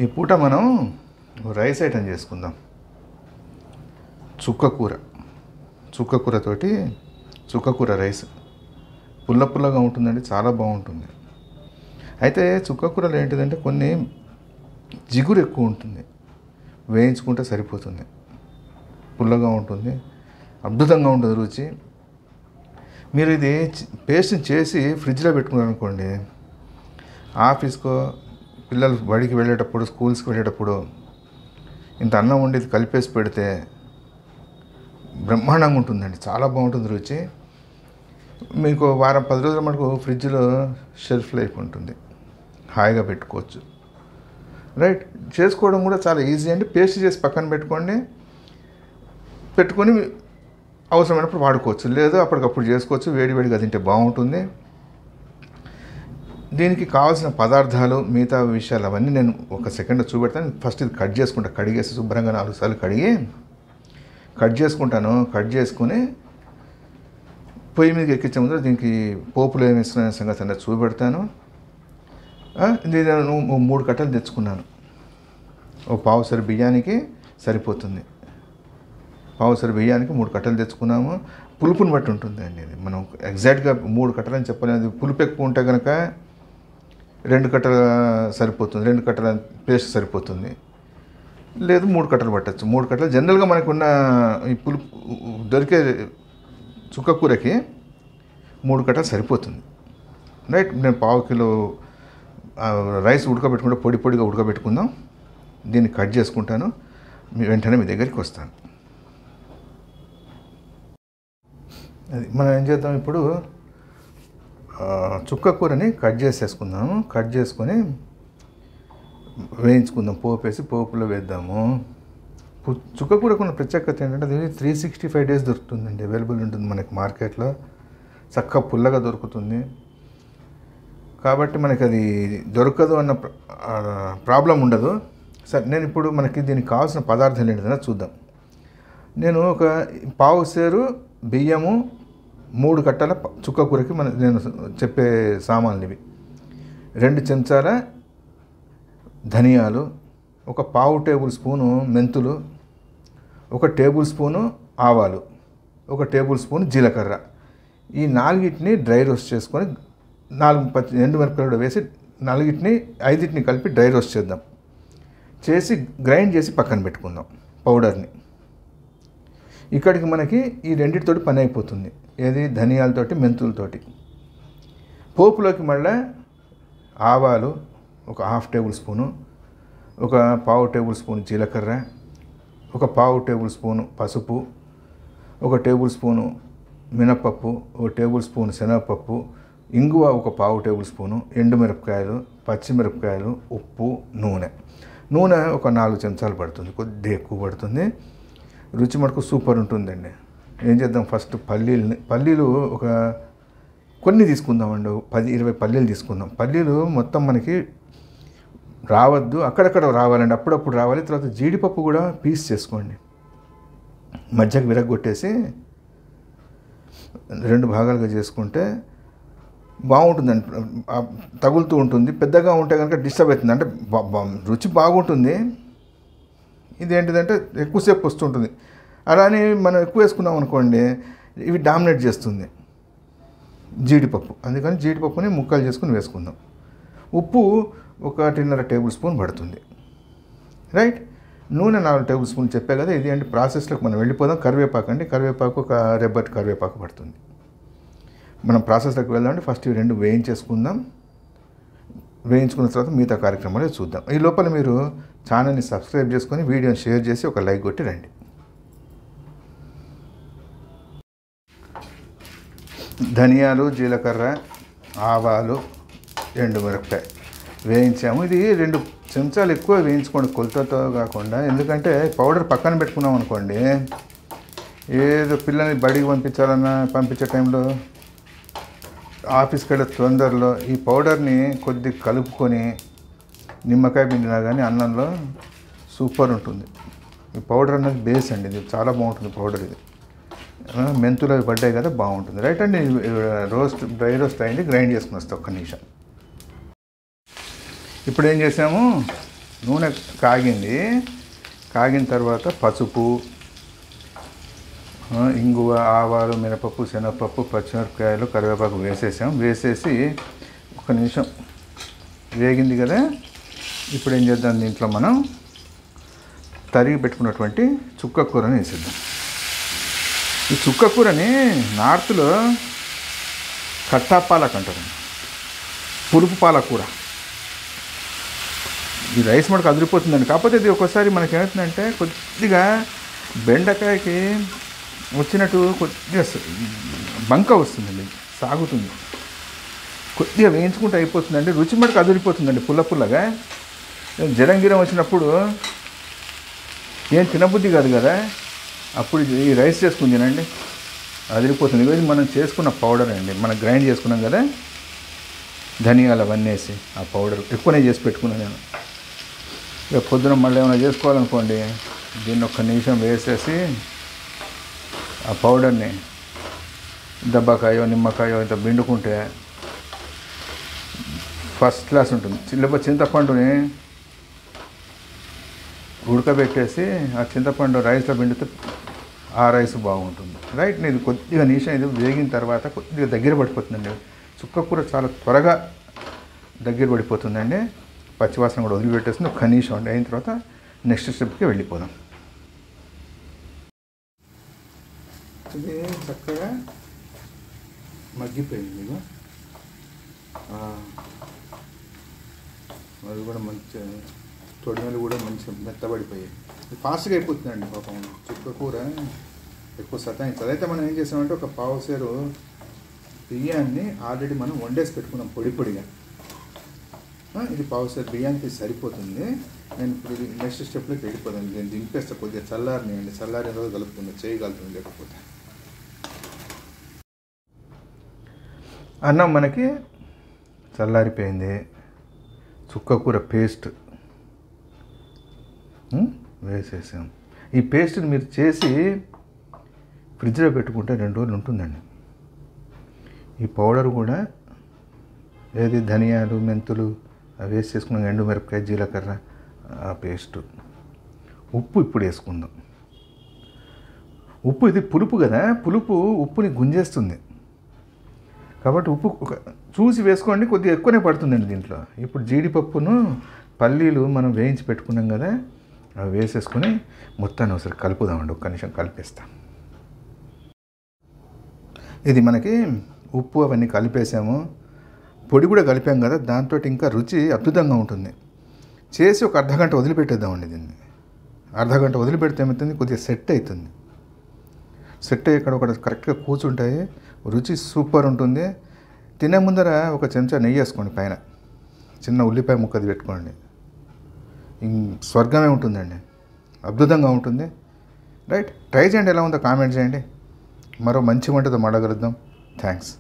ఈ పూట మనం రైస్ ఐటమ్ చేసుకుందాం. చుక్కకూరతోటి చుక్కకూర రైస్ పుల్ల పుల్లగా ఉంటుందండి, చాలా బాగుంటుంది. అయితే చుక్కకూరలో ఏంటిదంటే కొన్ని జిగురు ఎక్కువ ఉంటుంది, వేయించుకుంటే సరిపోతుంది. పుల్లగా ఉంటుంది, అద్భుతంగా ఉంటుంది రుచి. మీరు ఇది పేస్ట్ చేసి ఫ్రిడ్జ్లో పెట్టుకున్నారు అనుకోండి, ఆఫీస్కో పిల్లలు బడికి వెళ్ళేటప్పుడు స్కూల్స్కి వెళ్ళేటప్పుడు ఇంత అన్నం వండి కలిపేసి పెడితే బ్రహ్మాండంగా ఉంటుందండి, చాలా బాగుంటుంది రుచి. మీకు వారం 10 రోజుల మటుకు ఫ్రిడ్జ్లో షెల్ఫ్ లైఫ్ ఉంటుంది, హాయిగా పెట్టుకోవచ్చు. రైట్, చేసుకోవడం కూడా చాలా ఈజీ అండి. పేస్ట్ చేసి పక్కన పెట్టుకొని అవసరమైనప్పుడు వాడుకోవచ్చు, లేదా అప్పటికప్పుడు చేసుకోవచ్చు. వేడివేడిగా తింటే బాగుంటుంది. దీనికి కావాల్సిన పదార్థాలు మిగతా విషయాలు అవన్నీ నేను ఒక సెకండ్ చూపెడతాను. ఫస్ట్ ఇది కట్ చేసుకుంటా, కడిగేసి శుభ్రంగా 4 సార్లు కడిగి కట్ చేసుకుంటాను. కట్ చేసుకుని పొయ్యి మీదకి ఎక్కించే ముందు దీనికి పోపులు ఏమి ఇస్తున్న సంగతి అనేది చూపెడతాను. ఇది నేను 3 కట్టలు తెచ్చుకున్నాను. ఓ పావుసరి బియ్యానికి సరిపోతుంది. పావుసరి బియ్యానికి 3 కట్టలు తెచ్చుకున్నాము. పులుపుని బట్టి ఉంటుంది అండి ఇది. మనం ఎగ్జాక్ట్గా 3 కట్టలని చెప్పలేదు. పులుపు ఎక్కువ ఉంటే కనుక 2 కట్టలు సరిపోతుంది, 2 కట్టల పేస్ట్ సరిపోతుంది. లేదు 3 కట్టలు పట్టచ్చు. 3 కట్టలు జనరల్గా మనకున్న ఈ పులుపు దొరికే చుక్కకూరకి 3 కట్టలు సరిపోతుంది. రైట్, నేను 1/2 కిలో రైస్ ఉడకబెట్టుకుంటే పొడిగా ఉడకబెట్టుకుందాం. దీన్ని కట్ చేసుకుంటాను, వెంటనే మీ దగ్గరికి వస్తాను. అది మనం ఏం చేద్దాం, ఇప్పుడు చుక్కకూరని కట్ చేసేసుకుందాము. కట్ చేసుకొని వేయించుకుందాం, పోపేసి పోపులో వేద్దాము. చుక్కకూరకు ఉన్న ప్రత్యేకత ఏంటంటే అది 365 days దొరుకుతుందండి, అవైలబుల్ ఉంటుంది మనకి మార్కెట్లో. చక్కగా పుల్లగా దొరుకుతుంది. కాబట్టి మనకి అది దొరకదు అన్న ప్రాబ్లం ఉండదు. సరే, నేను ఇప్పుడు మనకి దీనికి కావాల్సిన పదార్థాలు ఏంటో చూద్దాం. నేను ఒక 1/2 సేరు బియ్యము, 3 కట్టల చుక్కకూరకి నేను చెప్పే సామాన్లు ఇవి. 2 చెంచాల ధనియాలు, ఒక 1/2 టేబుల్ స్పూను మెంతులు, 1 టేబుల్ స్పూను ఆవాలు, 1 టేబుల్ స్పూన్ జీలకర్ర. ఈ 4టిని డ్రై రోస్ట్ చేసుకొని 4 ఎండుమిరపకాయలు వేసి 5టిని కలిపి డ్రై రోస్ట్ చేద్దాం. చేసి గ్రైండ్ చేసి పక్కన పెట్టుకుందాం పౌడర్ని. ఇక్కడికి మనకి ఈ 2తోటి పని అయిపోతుంది. ఏది, ధనియాలతోటి మెంతులతోటి. పోపులోకి మళ్ళీ ఆవాలు 1/2 టేబుల్ స్పూను, 1/4 టేబుల్ స్పూన్ జీలకర్ర, 1/4 టేబుల్ స్పూను పసుపు, 1 టేబుల్ స్పూను మినపప్పు, 1 టేబుల్ స్పూన్ శనగపప్పు, ఇంగువ 1/4 టేబుల్ స్పూను, ఎండుమిరపకాయలు, పచ్చిమిరపకాయలు, ఉప్పు, నూనె ఒక 4 చెంచాలు పడుతుంది, కొద్దిగా ఎక్కువ పడుతుంది. రుచి మటుకు సూపర్ ఉంటుందండి. ఏం చేద్దాం, ఫస్ట్ పల్లీలు ఒక కొన్ని తీసుకుందామండి. 10-20 పల్లీలు తీసుకుందాం. పల్లీలు మొత్తం మనకి రావద్దు, అక్కడక్కడ రావాలండి, అప్పుడప్పుడు రావాలి. తర్వాత జీడిపప్పు కూడా పీస్ చేసుకోండి, మధ్యకి విరగొట్టేసి 2 భాగాలుగా చేసుకుంటే బాగుంటుందండి, తగులుతూ ఉంటుంది. పెద్దగా ఉంటే కనుక డిస్టర్బ్ అవుతుంది, అంటే రుచి బాగుంటుంది. ఇదేంటిదంటే ఎక్కువసేపు వస్తుంటుంది. అలానే మనం ఎక్కువ వేసుకున్నాం అనుకోండి, ఇవి డామినేట్ చేస్తుంది జీడిపప్పు. అందుకని జీడిపప్పుని ముక్కలు చేసుకుని వేసుకుందాం. ఉప్పు 1.5 టేబుల్ స్పూన్ పడుతుంది. రైట్, నూనె 4 టేబుల్ స్పూన్ చెప్పే కదా. ఇది అంటే ప్రాసెస్లోకి మనం వెళ్ళిపోదాం. కరివేపాకు ఒక రెబ్బటి కరివేపాకు పడుతుంది. మనం ప్రాసెస్లోకి వెళ్దామంటే ఫస్ట్ ఇవి 2 వేయించేసుకుందాం. వేయించుకున్న తర్వాత మిగతా కార్యక్రమాలు చూద్దాం. ఈ లోపల మీరు ఛానల్ని సబ్స్క్రైబ్ చేసుకొని వీడియోని షేర్ చేసి ఒక లైక్ కొట్టి రండి. ధనియాలు, జీలకర్ర, ఆవాలు, ఎండుమిరపకాయ వేయించాము. ఇది 2 చెంచాలు ఎక్కువ వేయించుకోండి, కొలతతో కాకుండా. ఎందుకంటే పౌడర్ పక్కన పెట్టుకున్నాం అనుకోండి, ఏదో పిల్లల్ని బడికి పంపించే టైంలో, ఆఫీస్కి వెళ్ళే తొందరలో ఈ పౌడర్ని కొద్దిగా కలుపుకొని నిమ్మకాయ పిండినా కానీ అన్నంలో సూపర్ ఉంటుంది. ఈ పౌడర్ అనేది బేస్ అండి, ఇది చాలా బాగుంటుంది పౌడర్. ఇది మెంతులు అవి పడ్డాయి కదా, బాగుంటుంది. రైట్ అండి, డ్రై రోస్ట్ అయింది, గ్రైండ్ చేసుకుని వస్తాం 1 నిమిషం. ఇప్పుడు ఏం చేసాము, నూనె కాగింది. కాగిన తర్వాత పసుపు, ఇంగువ, ఆవాలు, మినపప్పు, శనగపప్పు, పచ్చిమిరపకాయలు, కరివేపాకు వేసేసాం. వేసేసి ఒక నిమిషం వేగింది కదా. ఇప్పుడు ఏం చేద్దాం, దీంట్లో మనం తరిగి పెట్టుకున్నటువంటి చుక్క కూరని వేసేద్దాం. ఈ చుక్క కూరని నార్త్లో కట్టా పాలక్ అంటారు, పులుపు పాలకూర. ఈ రైస్ మనకు అదిరిపోతుందండి. కాకపోతే ఇది ఒక్కోసారి మనకి ఏమవుతుందంటే కొద్దిగా బెండకాయకి వచ్చినట్టు కొద్దిగా బంక వస్తుందండి, సాగుతుంది. కొద్దిగా వేయించుకుంటే అయిపోతుందండి. రుచి మనకు అదిరిపోతుందండి, పుల్ల పుల్లగా. జరంగిరం వచ్చినప్పుడు ఏం తినబుద్ధి కాదు కదా, అప్పుడు ఈ రైస్ చేసుకుని తినండి, అదిరిపోతుంది. ఇది మనం చేసుకున్న పౌడర్ అండి, మనం గ్రైండ్ చేసుకున్నాం కదా, ధనియాలు అవన్నీ వేసి ఆ పౌడర్ ఎక్కువనే చేసి పెట్టుకున్నాను నేను. ఇక పొద్దున మళ్ళీ ఏమైనా చేసుకోవాలనుకోండి, దీన్ని ఒక్క నిమిషం వేసేసి ఆ పౌడర్ని దబ్బకాయో నిమ్మకాయో ఇంత పిండుకుంటే ఫస్ట్ క్లాస్ ఉంటుంది. లేకపోతే చింతపండుని ఉడకబెట్టేసి ఆ చింతపండు రైస్లో పిండితే ఆ రైస్ బాగుంటుంది. రైట్, ఇది కొద్దిగా నిమిషం ఇది వేగిన తర్వాత కొద్దిగా దగ్గర పడిపోతుందండి. చుక్క కూర చాలా త్వరగా దగ్గర పడిపోతుందండి. పచ్చివాసన కూడా వదిలిపెట్టేస్తుంది. ఒక నిమిషం అండి, అయిన తర్వాత నెక్స్ట్ స్టెప్కి వెళ్ళిపోదాం. ఇది చక్కగా మగ్గిపోయింది. ఇక అది కూడా మంచి తొడిమలు కూడా మంచిగా మెత్తబడిపోయాయి. ఫాస్ట్గా అయిపోతుందండి పాపం. చుక్క కూర ఎక్కువ సతాయించాలి. అయితే మనం ఏం చేసామంటే ఒక పావుసేరు బియ్యాన్ని ఆల్రెడీ మనం వండేసి పెట్టుకున్నాం పొడి పొడిగా. ఇది పావుసేరు బియ్యానికి సరిపోతుంది. నేను ఇప్పుడు నెక్స్ట్ స్టెప్లోకి వెళ్ళిపోతాను. నేను దింపేస్తా, కొద్దిగా చల్లారినాయండి. చల్లారిన రోజు కలుపుకుందా, చేయగలుగుతుంది. లేకపోతే అన్నం మనకి చల్లారిపోయింది. చుక్క కూర పేస్ట్ వేసేసాం. ఈ పేస్ట్ని మీరు చేసి ఫ్రిడ్జ్లో పెట్టుకుంటే 2 రోజులు ఉంటుందండి. ఈ పౌడర్ కూడా ఏది ధనియాలు, మెంతులు అవి వేసి చేసుకున్నాం, ఎండుమిరపకాయ, జీలకర్ర, ఆ పేస్టు. ఉప్పు ఇప్పుడు వేసుకుందాం. ఉప్పు ఇది పులుపు కదా, పులుపు ఉప్పుని గుంజేస్తుంది. కాబట్టి ఉప్పు చూసి వేసుకోండి, కొద్దిగా ఎక్కువనే పడుతుందండి దీంట్లో. ఇప్పుడు జీడిపప్పును పల్లీలు మనం వేయించి పెట్టుకున్నాం కదా, అవి వేసేసుకొని మొత్తాన్ని ఒకసారి కలుపుదామండి. ఒక్క నిమిషం కలిపేస్తాం. ఇది మనకి ఉప్పు అవన్నీ కలిపేసాము, పొడి కూడా కలిపాం కదా, దాంతో ఇంకా రుచి అద్భుతంగా ఉంటుంది. చేసి ఒక అర్ధగంట వదిలిపెట్టేద్దామండి దీన్ని. అర్ధగంట వదిలిపెడితే ఏమవుతుంది, కొద్దిగా సెట్ అవుతుంది. సెట్ అయ్యి ఇక్కడ ఒకటి కరెక్ట్గా కూర్చుంటాయి, రుచి సూపర్ ఉంటుంది. తినే ముందర ఒక చెంచా నెయ్యి వేసుకోండి, పైన చిన్న ఉల్లిపాయ ముక్కది పెట్టుకోండి. స్వర్గమే ఉంటుందండి, అద్భుతంగా ఉంటుంది. రైట్, ట్రై చేయండి. ఎలా ఉందో కామెంట్ చేయండి. మరో మంచి వంటతో మాట్లాడగలుగుదాం. థ్యాంక్స్.